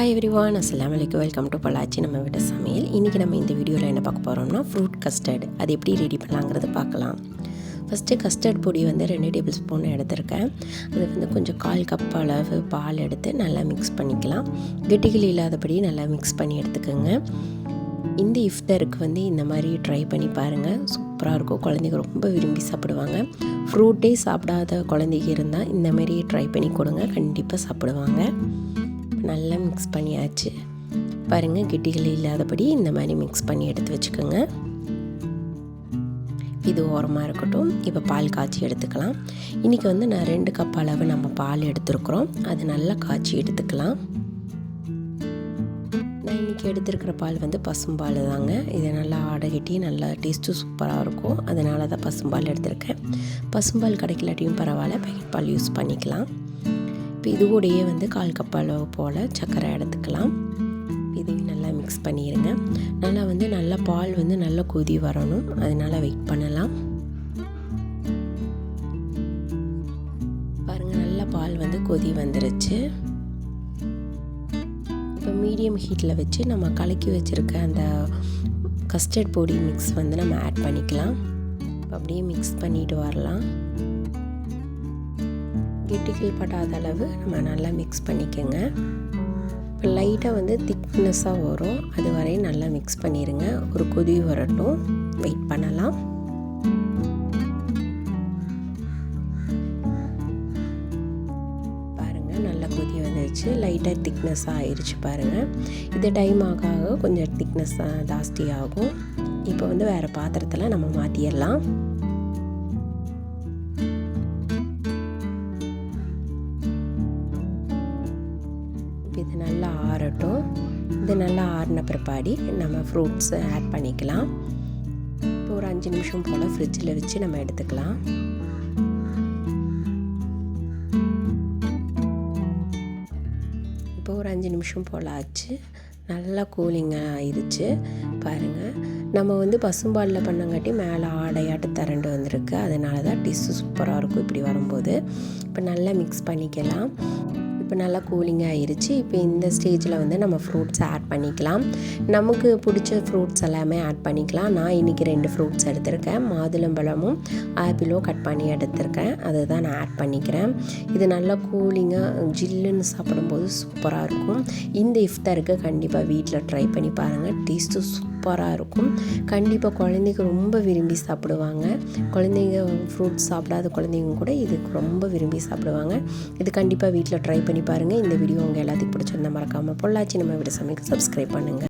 Hi everyone, அஸ்ஸலாமு அலைக்கும். Welcome to Pollachi நம்ம வீட்டு சமையல். இன்றைக்கி நம்ம இந்த வீடியோவில் என்ன பார்க்க போகிறோம்னா ஃப்ரூட் கஸ்டர்ட். அது எப்படி ரெடி பண்ணலாங்கிறது பார்க்கலாம். ஃபஸ்ட்டு கஸ்டர்ட் பொடி 2 டேபிள் ஸ்பூன் எடுத்திருக்கேன். அது கொஞ்சம் 1/4 கப் அளவு பால் எடுத்து நல்லா மிக்ஸ் பண்ணிக்கலாம். கெட்டிகள் இல்லாதபடி நல்லா மிக்ஸ் பண்ணி எடுத்துக்கோங்க. இந்த இஃப்தருக்கு இந்த மாதிரி ட்ரை பண்ணி பாருங்கள். சூப்பராக இருக்கும். குழந்தைங்க ரொம்ப விரும்பி சாப்பிடுவாங்க. ஃப்ரூட்டே சாப்பிடாத குழந்தைங்க இருந்தால் இந்த மாதிரி ட்ரை பண்ணி கொடுங்க, கண்டிப்பாக சாப்பிடுவாங்க. நல்லா மிக்ஸ் பண்ணியாச்சு பாருங்கள். கெட்டிகள் இல்லாதபடி இந்த மாதிரி மிக்ஸ் பண்ணி எடுத்து வச்சுக்கோங்க. இது ஓரமாக இருக்கட்டும். இப்போ பால் காய்ச்சி எடுத்துக்கலாம். இன்றைக்கி நான் 2 கப் அளவு நம்ம பால் எடுத்துருக்குறோம். அது நல்லா காய்ச்சி எடுத்துக்கலாம். நான் இன்றைக்கி எடுத்துருக்கிற பால் பசும்பால் தாங்க. இதை நல்லா ஆடை கட்டி நல்லா டேஸ்ட்டும் சூப்பராக இருக்கும். அதனால தான் பசும்பால் எடுத்திருக்கேன். பசும்பால் கிடைக்கலாட்டியும் பரவாயில்ல, பேக்கெட் பால் யூஸ் பண்ணிக்கலாம். இப்போ இது கூடயே 1/4 கப் அளவு போல் சர்க்கரை எடுத்துக்கலாம். இதையும் நல்லா மிக்ஸ் பண்ணிடுங்க. நல்லா நல்லா பால் நல்லா கொதி வரணும், அதனால் வெயிட் பண்ணலாம். பாருங்கள், நல்லா பால் கொதி வந்துருச்சு. இப்போ மீடியம் ஹீட்டில் வச்சு நம்ம கலக்கி வச்சுருக்க அந்த கஸ்டர்ட் பொடி மிக்ஸ் நம்ம ஆட் பண்ணிக்கலாம். அப்படியே மிக்ஸ் பண்ணிட்டு வரலாம். கெட்டிகள் படாத அளவு நம்ம நல்லா மிக்ஸ் பண்ணிக்கோங்க. இப்போ லைட்டாக திக்னஸாக வரும், அது வரையும் நல்லா மிக்ஸ் பண்ணிடுங்க. ஒரு கொதி வரட்டும், வெயிட் பண்ணலாம். பாருங்கள், நல்லா கொதி வந்துடுச்சு. லைட்டாக திக்னஸாக ஆயிடுச்சு பாருங்கள். இது டைம் ஆக ஆக கொஞ்சம் திக்னஸ் ஜாஸ்தி ஆகும். இப்போ வேறு பாத்திரத்தில் நம்ம மாற்றிடலாம். இது நல்லா ஆறட்டும். இது நல்லா ஆறின பிற்பாடி நம்ம ஃப்ரூட்ஸ் ஆட் பண்ணிக்கலாம். இப்போ ஒரு 5 நிமிஷம் போல் ஃப்ரிட்ஜில் வச்சு நம்ம எடுத்துக்கலாம். இப்போ ஒரு 5 நிமிஷம் போல் ஆச்சு. நல்லா கூலிங்காக ஆயிடுச்சு பாருங்கள். நம்ம பசும்பாலில் பண்ணங்காட்டி மேலே ஆடையாட்டு திரண்டு வந்திருக்கு. அதனால தான் டேஸ்ட்டு சூப்பராக இருக்கும் இப்படி வரும்போது. இப்போ நல்லா மிக்ஸ் பண்ணிக்கலாம். இப்போ நல்லா கூலிங்காக ஆயிடுச்சு. இப்போ இந்த ஸ்டேஜில் நம்ம ஃப்ரூட்ஸ் ஆட் பண்ணிக்கலாம். நமக்கு பிடிச்ச ஃப்ரூட்ஸ் எல்லாமே ஆட் பண்ணிக்கலாம். நான் இன்றைக்கி 2 ஃப்ரூட்ஸ் எடுத்திருக்கேன். மாதுளம்பழமும் ஆப்பிளும் கட் பண்ணி எடுத்திருக்கேன். அதை தான் நான் ஆட் பண்ணிக்கிறேன். இது நல்லா கூலிங்காக ஜில்லுன்னு சாப்பிடும்போது சூப்பராக இருக்கும். இந்த இஃப்தாருக்கு கண்டிப்பாக வீட்டில் ட்ரை பண்ணி பாருங்கள். டேஸ்ட்டு சூப்பராக இருக்கும். கண்டிப்பாக குழந்தைங்க ரொம்ப விரும்பி சாப்பிடுவாங்க. குழந்தைங்க ஃப்ரூட்ஸ் சாப்பிடாத குழந்தைங்க கூட இதுக்கு ரொம்ப விரும்பி சாப்பிடுவாங்க. இது கண்டிப்பாக வீட்டில் ட்ரை பண்ணி பாருங்கள். இந்த வீடியோ உங்கள் எல்லாத்துக்கும் பிடிச்சிருந்தா மறக்காமல் பொள்ளாச்சி நம்ம வீடு சமைக்க சப்ஸ்கிரைப் பண்ணுங்கள்.